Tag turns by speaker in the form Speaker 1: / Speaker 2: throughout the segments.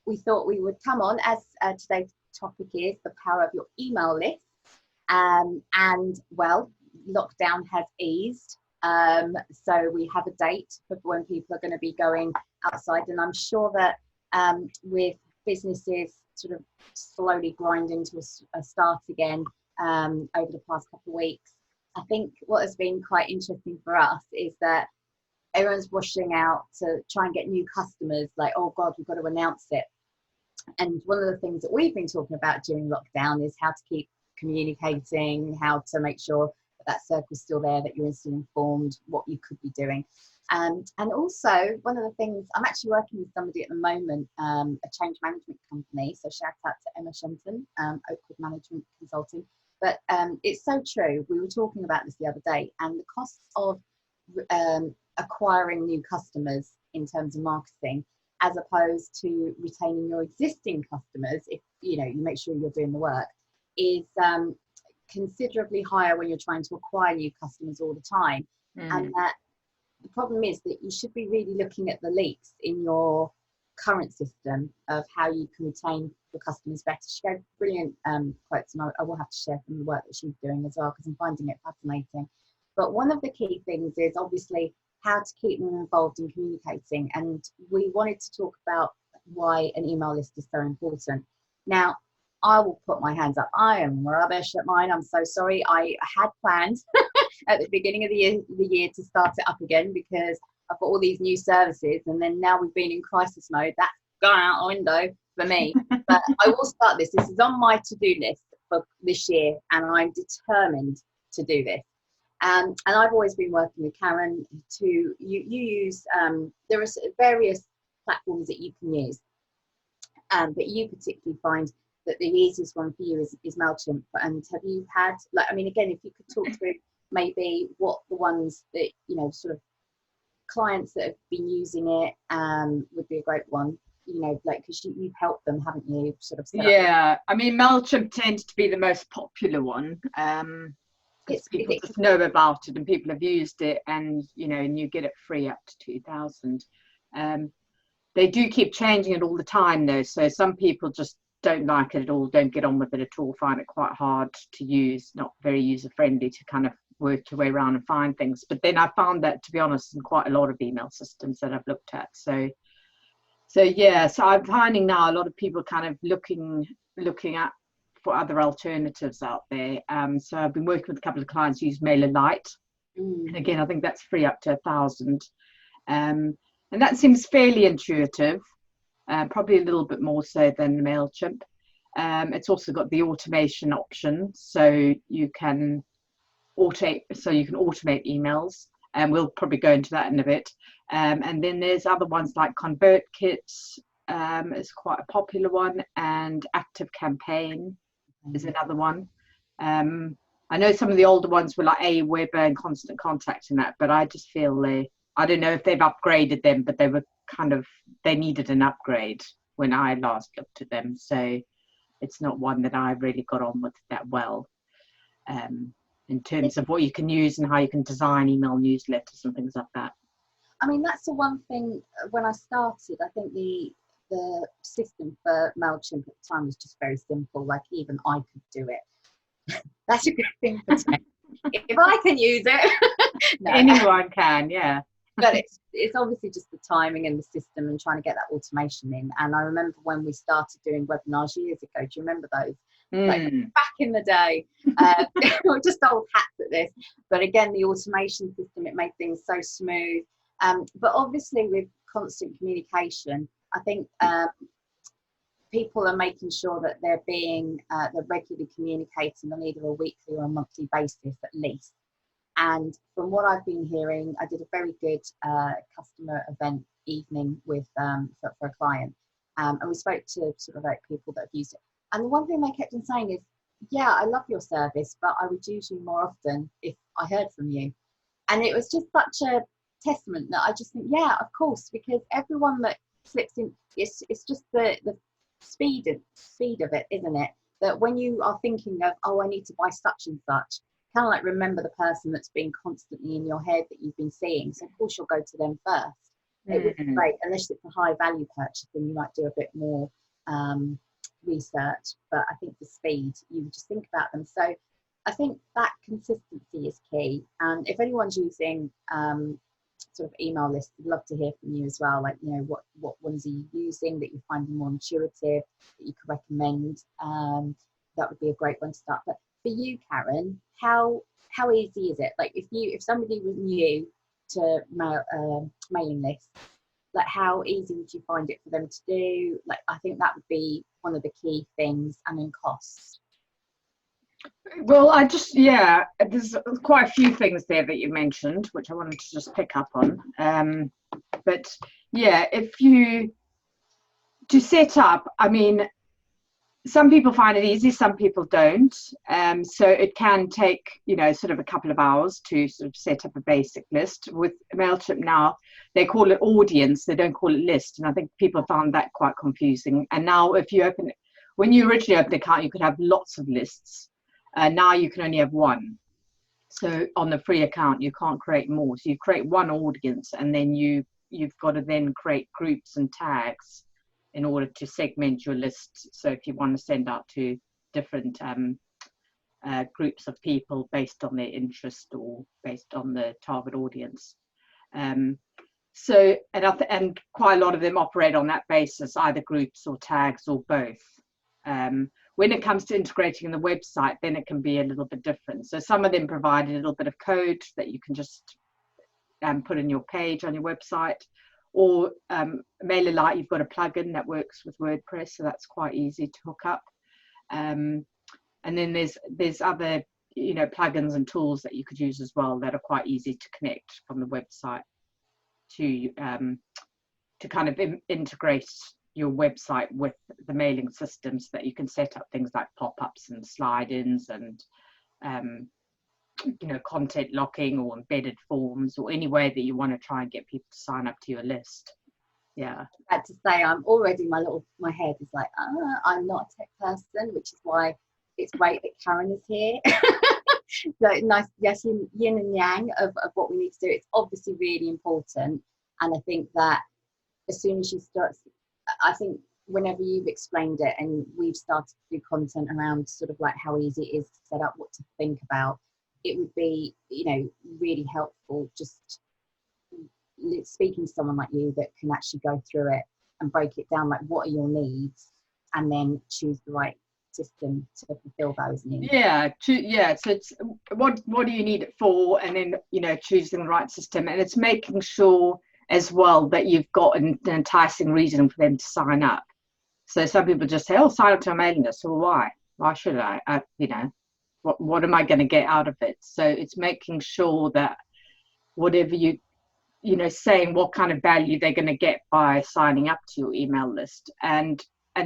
Speaker 1: we thought we would come on as today's topic is the power of your email list. And well, lockdown has eased. So we have a date for when people are going to be going outside. And I'm sure that with businesses sort of slowly grinding to a start again over the past couple of weeks, I think what has been quite interesting for us is that everyone's rushing out to try and get new customers, like, oh God, we've got to announce it. And one of the things that we've been talking about during lockdown is how to keep communicating, how to make sure that circle's still there, that you're instantly informed what you could be doing. And also, one of the things, I'm actually working with somebody at the moment, a change management company. So shout out to Emma Shenton, Oakwood Management Consulting. But it's so true. We were talking about this the other day, and the cost of acquiring new customers in terms of marketing, as opposed to retaining your existing customers, if you make sure you're doing the work, is considerably higher when you're trying to acquire new customers all the time. And that the problem is that you should be really looking at the leaks in your current system of how you can retain your customers better. She gave brilliant quotes, and I will have to share some of the work that she's doing as well, because I'm finding it fascinating. But one of the key things is obviously how to keep them involved in communicating. And we wanted to talk about why an email list is so important. Now, I will put my hands up. I am rubbish at mine. I'm so sorry. I had planned at the beginning of the year to start it up again, because I've got all these new services, and then now we've been in crisis mode. That's gone out the window for me. But I will start this. This is on my to-do list for this year, and I'm determined to do this. And I've always been working with Karen to you use there are various platforms that you can use, but you particularly find that the easiest one for you is MailChimp. And have you had, again, if you could talk through maybe what the ones that sort of clients that have been using it would be a great one, because you've helped them, haven't you, sort of
Speaker 2: MailChimp tends to be the most popular one. People just know about it, and people have used it, and you get it free up to 2,000. They do keep changing it all the time though, so some people just don't like it at all, don't get on with it at all, find it quite hard to use, not very user friendly to kind of work your way around and find things. But then I found that, to be honest, in quite a lot of email systems that I've looked at. So I'm finding now a lot of people kind of looking at for other alternatives out there. So I've been working with a couple of clients who use MailerLite, and again, I think that's free up to 1,000, and that seems fairly intuitive, probably a little bit more so than MailChimp. It's also got the automation option, so you can automate emails, and we'll probably go into that in a bit. And then there's other ones like ConvertKit is quite a popular one, and ActiveCampaign is another one. I know some of the older ones were like Aweber and Constant Contact and that, but I just feel I don't know if they've upgraded them, but they needed an upgrade when I last looked at them. So it's not one that I really got on with that well, in terms of what you can use and how you can design email newsletters and things like that.
Speaker 1: That's the one thing. When I started, I think the system for MailChimp at the time was just very simple. Like, even I could do it. That's a good thing for tech. If I can use it,
Speaker 2: no. Anyone can, yeah.
Speaker 1: But it's obviously just the timing and the system and trying to get that automation in. And I remember when we started doing webinars years ago. Do you remember those? Like back in the day, we're just old hats at this. But again, the automation system, it made things so smooth. But obviously, with constant communication, I think people are making sure that they're regularly communicating on either a weekly or a monthly basis at least. And from what I've been hearing, I did a very good customer event evening with for a client, and we spoke to sort of like people that have used it. And the one thing they kept on saying is, "Yeah, I love your service, but I would use you more often if I heard from you." And it was just such a testament that I just think, yeah, of course, because everyone that slips in, it's just the speed of it, isn't it? That when you are thinking of, oh, I need to buy such and such, kind of like remember the person that's been constantly in your head that you've been seeing. So of course you'll go to them first. It would be great, unless it's a high value purchase, then you might do a bit more research. But I think for speed, you would just think about them. So I think that consistency is key. And if anyone's using sort of email lists, I'd love to hear from you as well. Like, you know, what ones are you using that you find more intuitive, that you could recommend? That would be a great one to start. But for you, Karen, how easy is it? Like, if somebody was new to mailing lists, like, how easy would you find it for them to do? Like, I think that would be one of the key things. And then cost.
Speaker 2: Well, there's quite a few things there that you mentioned, which I wanted to just pick up on. But yeah, to set up, I mean, some people find it easy, some people don't. So it can take, you know, sort of a couple of hours to sort of set up a basic list. With MailChimp now, they call it audience, they don't call it list. And I think people found that quite confusing. And now when you originally opened an account, you could have lots of lists. Now you can only have one. So on the free account, you can't create more. So you create one audience, and then you've got to then create groups and tags in order to segment your list. So if you want to send out to different groups of people based on their interest or based on the target audience. And quite a lot of them operate on that basis, either groups or tags or both. When it comes to integrating in the website, then it can be a little bit different. So some of them provide a little bit of code that you can just put in your page on your website. Or MailerLite, you've got a plugin that works with WordPress, so that's quite easy to hook up. And then there's other, you know, plugins and tools that you could use as well that are quite easy to connect from the website to kind of integrate your website with the mailing system, so that you can set up things like pop-ups and slide-ins and you know, content locking or embedded forms, or any way that you want to try and get people to sign up to your list. Yeah.
Speaker 1: I had to say, I'm already, my head is like, I'm not a tech person, which is why it's great that Karen is here. So nice, yes, yin and yang of what we need to do. It's obviously really important. And I think that as soon as you start, I think whenever you've explained it and we've started to do content around sort of like how easy it is to set up, what to think about, it would be, you know, really helpful just speaking to someone like you that can actually go through it and break it down, like what are your needs, and then choose the right system to fulfill those needs.
Speaker 2: So it's what do you need it for, and then, you know, choosing the right system. And it's making sure as well that you've got an enticing reason for them to sign up. So some people just say, oh, sign up to a mailing list. Well, why should I? You know, what am I going to get out of it? So it's making sure that whatever you know, saying what kind of value they're going to get by signing up to your email list. And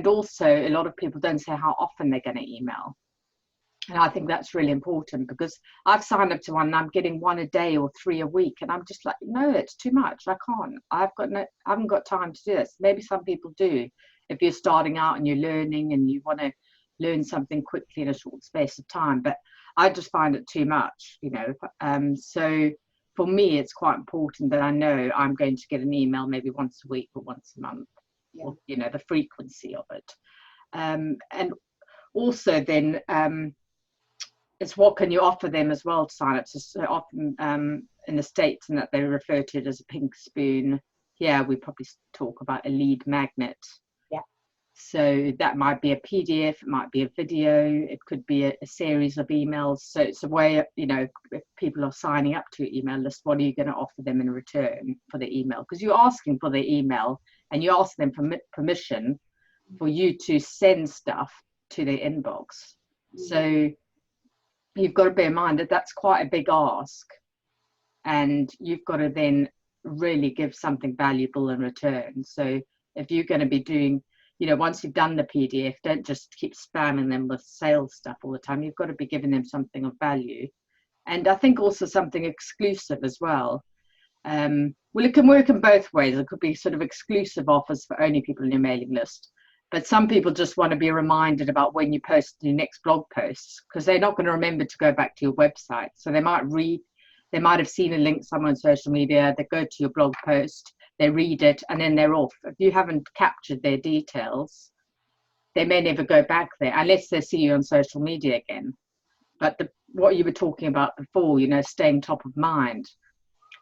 Speaker 2: also a lot of people don't say how often they're going to email. And I think that's really important, because I've signed up to one and I'm getting one a day or 3 a week. And I'm just like, no, it's too much. I can't. I haven't got time to do this. Maybe some people do. If you're starting out and you're learning and you want to learn something quickly in a short space of time, but I just find it too much, you know. So for me, it's quite important that I know I'm going to get an email maybe once a week or once a month, or, you know, the frequency of it. And also then it's what can you offer them as well to sign up. So often in the States, and that they refer to it as a pink spoon. Here we probably talk about a lead magnet. So that might be a PDF, it might be a video, it could be a series of emails. So it's a way, you know, if people are signing up to your email list, what are you going to offer them in return for the email? Because you're asking for the email and you ask them for permission for you to send stuff to their inbox. So you've got to bear in mind that that's quite a big ask. And you've got to then really give something valuable in return. So if you're going to be doing, you know, once you've done the PDF, don't just keep spamming them with sales stuff all the time. You've got to be giving them something of value. And I think also something exclusive as well. Well, it can work in both ways. It could be sort of exclusive offers for only people in your mailing list. But some people just want to be reminded about when you post your next blog posts, because they're not going to remember to go back to your website. So they might have seen a link somewhere on social media, they go to your blog post, they read it, and then they're off. If you haven't captured their details, they may never go back there unless they see you on social media again. But what you were talking about before, staying top of mind,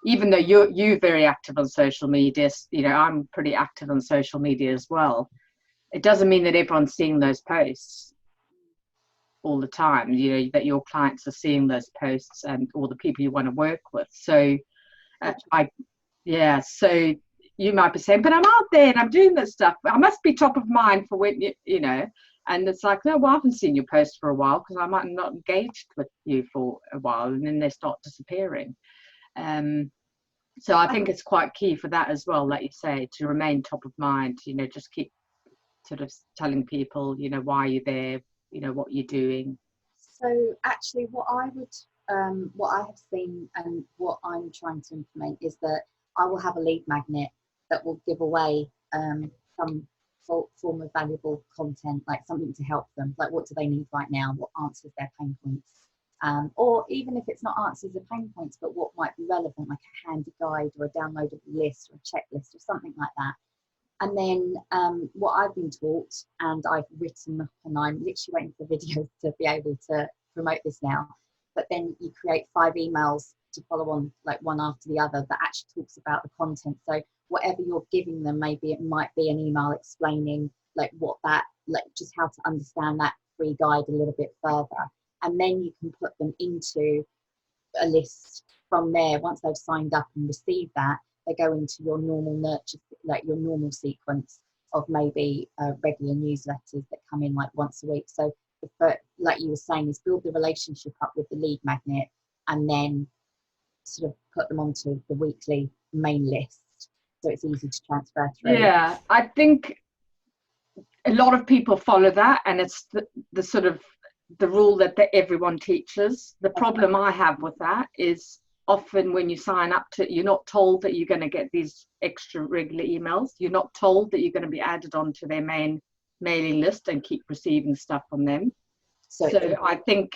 Speaker 2: even though you're very active on social media, I'm pretty active on social media as well. It doesn't mean that everyone's seeing those posts all the time, that your clients are seeing those posts and all the people you want to work with. So so you might be saying, but I'm out there and I'm doing this stuff. I must be top of mind for when, and it's like, no, well, I haven't seen your post for a while because I might not engaged with you for a while, and then they start disappearing. So I think it's quite key for that as well, like you say, to remain top of mind, just keep sort of telling people, why you're there, what you're doing.
Speaker 1: So actually what I have seen and what I'm trying to implement is that I will have a lead magnet that will give away some form of valuable content, like something to help them, like what do they need right now, what answers their pain points. Or even if it's not answers of pain points, but what might be relevant, like a handy guide or a downloadable list or a checklist or something like that. And then what I've been taught, and I've written up, and I'm literally waiting for videos to be able to promote this now, but then you create 5 emails to follow on, like one after the other, that actually talks about the content. So whatever you're giving them, maybe it might be an email explaining like just how to understand that free guide a little bit further. And then you can put them into a list from there. Once they've signed up and received that, they go into your normal nurture, like your normal sequence of maybe regular newsletters that come in like once a week. So like you were saying, is build the relationship up with the lead magnet and then sort of put them onto the weekly main list, so it's easy to transfer through.
Speaker 2: Yeah, I think a lot of people follow that, and it's the sort of the rule that everyone teaches. The problem I have with that is often when you sign up to, you're not told that you're going to get these extra regular emails. You're not told that you're going to be added onto their main mailing list and keep receiving stuff from them. So I think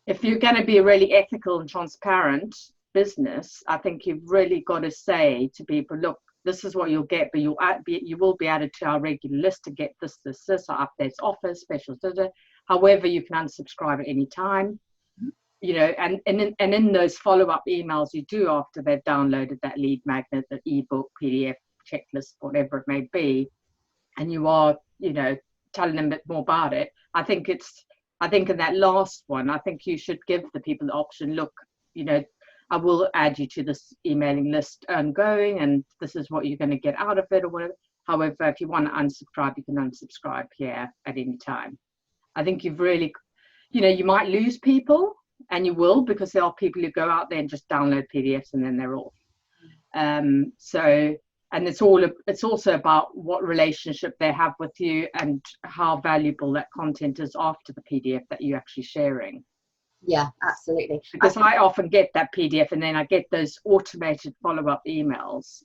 Speaker 2: if you're going to be a really ethical and transparent business, I think you've really got to say to people, look, this is what you'll get, but you will be added to our regular list to get this, our updates, offers, specials, however, you can unsubscribe at any time, and in those follow-up emails you do after they've downloaded that lead magnet, the ebook, PDF, checklist, whatever it may be, and you are, telling them a bit more about it. I think in that last one, I think you should give the people the option, look, I will add you to this emailing list ongoing, and this is what you're going to get out of it or whatever. However, if you want to unsubscribe, you can unsubscribe here at any time. I think you've really, you might lose people, and you will, because there are people who go out there and just download PDFs and then they're off. And it's also about what relationship they have with you and how valuable that content is after the PDF that you're actually sharing.
Speaker 1: Yeah, absolutely.
Speaker 2: Because I often get that PDF and then I get those automated follow-up emails,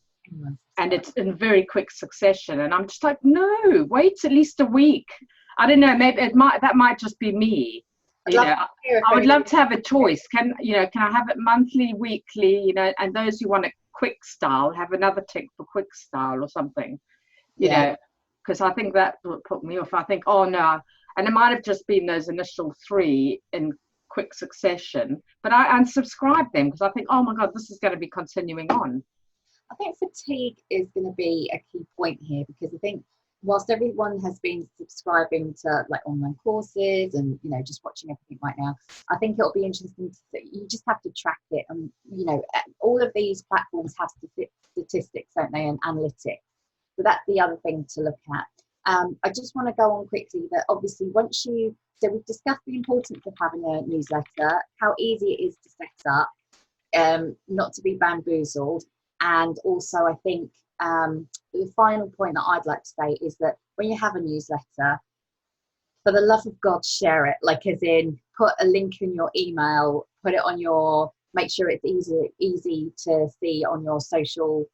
Speaker 2: and it's in very quick succession, and I'm just like, no, wait at least a week. I don't know, maybe that might just be me. I would love to have a choice. Can I have it monthly, weekly, and those who want a quick style have another tick for quick style or something, because I think that would put me off. I think, oh no, and it might have just been those initial 3 in quick succession, but I unsubscribe them because I think, oh my God, this is going to be continuing on.
Speaker 1: I think fatigue is going to be a key point here, because I think whilst everyone has been subscribing to like online courses and just watching everything right now, I think it'll be interesting to see. You just have to track it, and all of these platforms have statistics, don't they, and analytics. So that's the other thing to look at. I just want to go on quickly that obviously so we've discussed the importance of having a newsletter, how easy it is to set up, not to be bamboozled, and also I think the final point that I'd like to say is that when you have a newsletter, for the love of God, share it. Like, as in, put a link in your email, put it on make sure it's easy to see on your social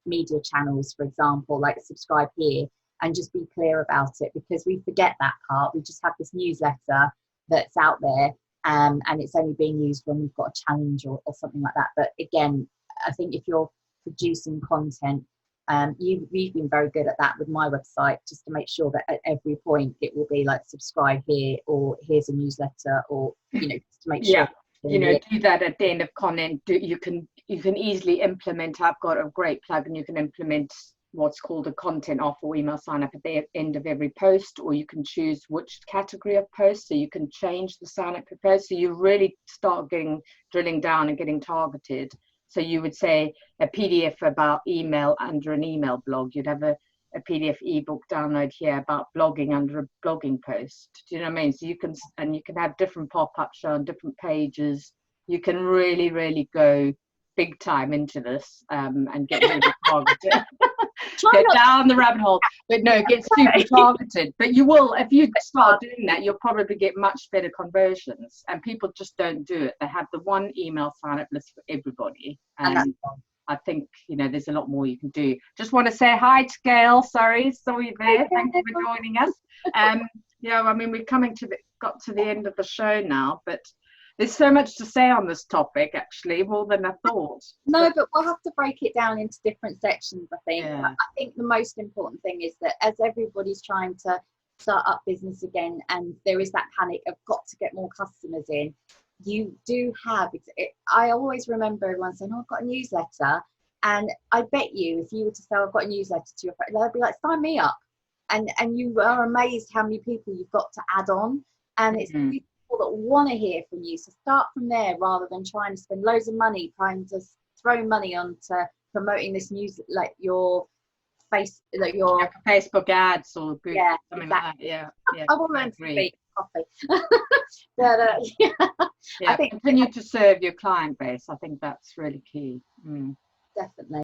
Speaker 1: media channels, for example, like subscribe here, and just be clear about it, because we forget that part. We just have this newsletter that's out there, and it's only being used when we've got a challenge or something like that. But again, I think if you're producing content. You've been very good at that with my website, just to make sure that at every point it will be like subscribe here, or here's a newsletter, or just to make sure.
Speaker 2: Do that at the end of content. You can easily implement. I've got a great plugin. You can implement what's called a content offer or email sign up at the end of every post, or you can choose which category of post, so you can change the sign up per post. So you really start drilling down and getting targeted. So you would say a PDF about email under an email blog. You'd have a PDF ebook download here about blogging under a blogging post. Do you know what I mean? So you can have different pop-ups show on different pages. You can really, really go big time into this and get really targeted. Get down the rabbit hole, but no, get super targeted. But you will, if you start doing that, you'll probably get much better conversions. And people just don't do it. They have the one email sign-up list for everybody, and I think there's a lot more you can do. Just want to say hi to Gail. Sorry, saw you there. Thank you for joining us. We're got to the end of the show now, but there's so much to say on this topic, actually, more than I thought.
Speaker 1: No, but we'll have to break it down into different sections, I think.
Speaker 2: Yeah.
Speaker 1: I think the most important thing is that as everybody's trying to start up business again, and there is that panic of got to get more customers in, you do have it. I always remember everyone saying, I've got a newsletter. And I bet you, if you were to say, I've got a newsletter to your friend, they'll be like, sign me up. And you are amazed how many people you've got to add on. And it's people that want to hear from you. So start from there, rather than trying to spend loads of money trying to throw money onto promoting this news, like your
Speaker 2: Facebook ads or Google, something like that. Yeah.
Speaker 1: I want them to be coffee. But
Speaker 2: I think continue to serve your client base. I think that's really key.
Speaker 1: Definitely.